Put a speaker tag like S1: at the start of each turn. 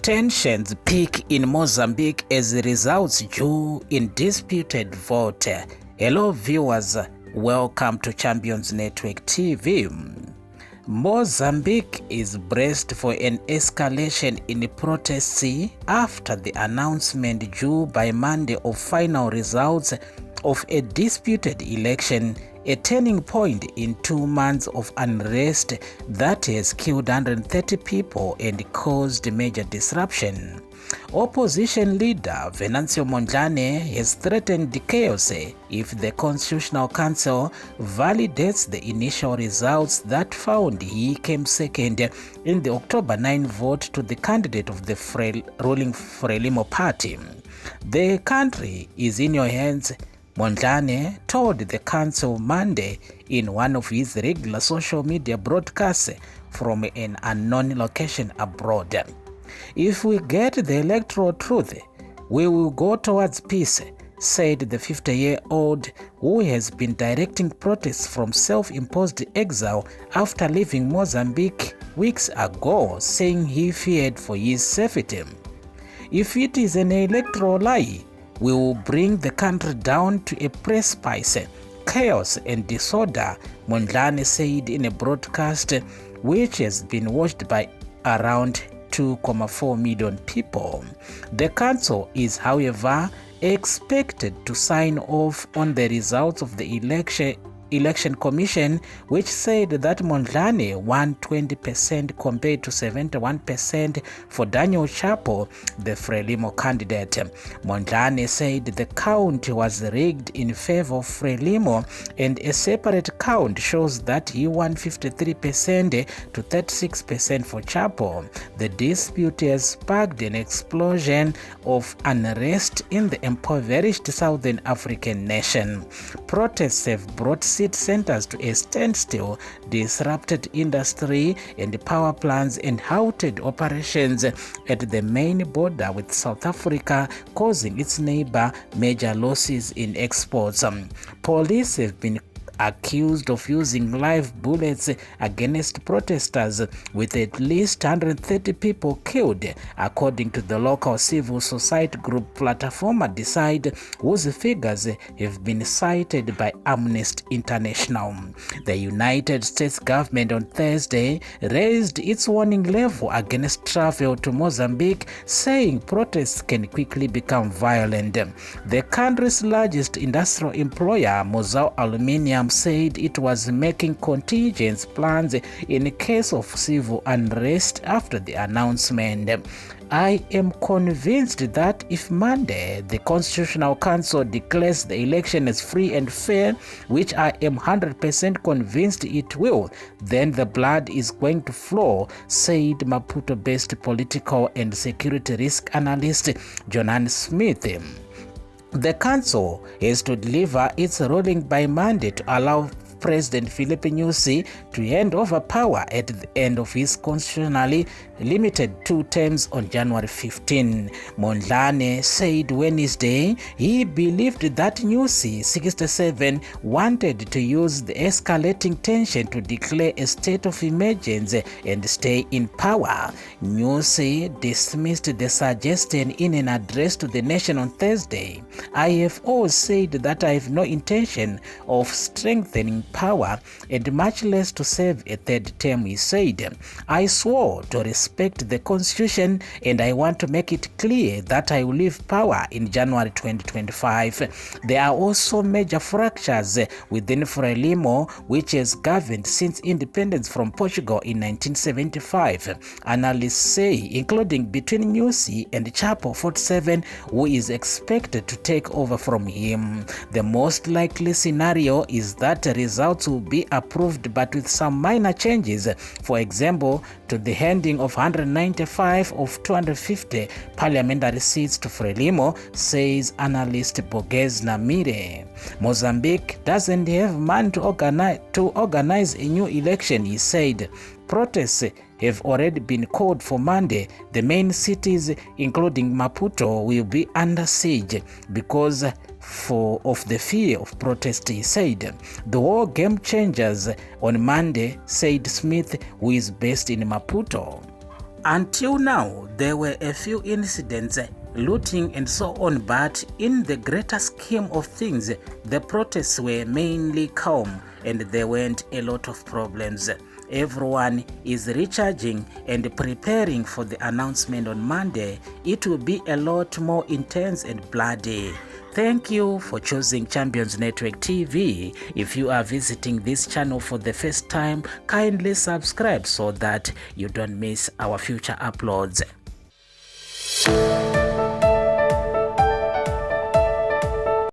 S1: Tensions peak in Mozambique as results due in disputed vote. Hello viewers, welcome to Champions Network TV. Mozambique is braced for an escalation in protests after the announcement due by Monday of final results of a disputed election, a turning point in 2 months of unrest that has killed 130 people and caused major disruption. Opposition leader Venancio Mondlane has threatened chaos if the Constitutional Council validates the initial results that found he came second in the October 9 vote to the candidate of the ruling Frelimo party. "The country is in your hands," Mondlane told the council Monday in one of his regular social media broadcasts from an unknown location abroad. "If we get the electoral truth, we will go towards peace," said the 50-year-old, who has been directing protests from self-imposed exile after leaving Mozambique weeks ago, saying he feared for his safety. "If it is an electoral lie, we will bring the country down to a precipice, chaos and disorder," Mondlane said in a broadcast which has been watched by around 2.4 million people. The council is, however, expected to sign off on the results of the Election Commission, which said that Mondlane won 20% compared to 71% for Daniel Chapo, the Frelimo candidate. Mondlane said the count was rigged in favor of Frelimo, and a separate count shows that he won 53% to 36% for Chapo. The dispute has sparked an explosion of unrest in the impoverished Southern African nation. Protests have brought centers to a standstill, disrupted industry and power plants, and halted operations at the main border with South Africa, causing its neighbor major losses in exports. Police have been accused of using live bullets against protesters, with at least 130 people killed, according to the local civil society group Plataforma Decide, whose figures have been cited by Amnesty International. The United States government on Thursday raised its warning level against travel to Mozambique, saying protests can quickly become violent. The country's largest industrial employer, Mozambique Aluminium, said it was making contingency plans in case of civil unrest after the announcement. "I am convinced that if Monday the Constitutional Council declares the election as free and fair, which I am 100% convinced it will, then the blood is going to flow," said Maputo-based political and security risk analyst Jonan Smith. The council has to deliver its ruling by Monday to allow President Filipe Nyusi to hand over power at the end of his constitutionally limited 2 terms on January 15. Mondlane said Wednesday he believed that Nyusi, 67, wanted to use the escalating tension to declare a state of emergency and stay in power. Nyusi dismissed the suggestion in an address to the nation on Thursday. "I have always said that I have no intention of strengthening power, and much less to serve a 3rd term," he said. "I swore to respect the Constitution, and I want to make it clear that I will leave power in January 2025. There are also major fractures within Frelimo, which has governed since independence from Portugal in 1975, analysts say, including between Nyusi and Chapo, 47, who is expected to take over from him. The most likely scenario is that results will be approved, but with some minor changes, for example, to the handing of 195 of 250 parliamentary seats to Frelimo, says analyst Borges Namire. "Mozambique doesn't have money to organize a new election," he said. "Protests have already been called for Monday. The main cities, including Maputo, will be under siege because of the fear of protest," he said. "The war game changers on Monday," said Smith, who is based in Maputo. Until now, there were a few incidents, looting and so on, but in the greater scheme of things, the protests were mainly calm and there weren't a lot of problems. Everyone is recharging and preparing for the announcement on Monday. It will be a lot more intense and bloody. Thank you for choosing Champions Network TV. If you are visiting this channel for the first time, kindly subscribe so that you don't miss our future uploads.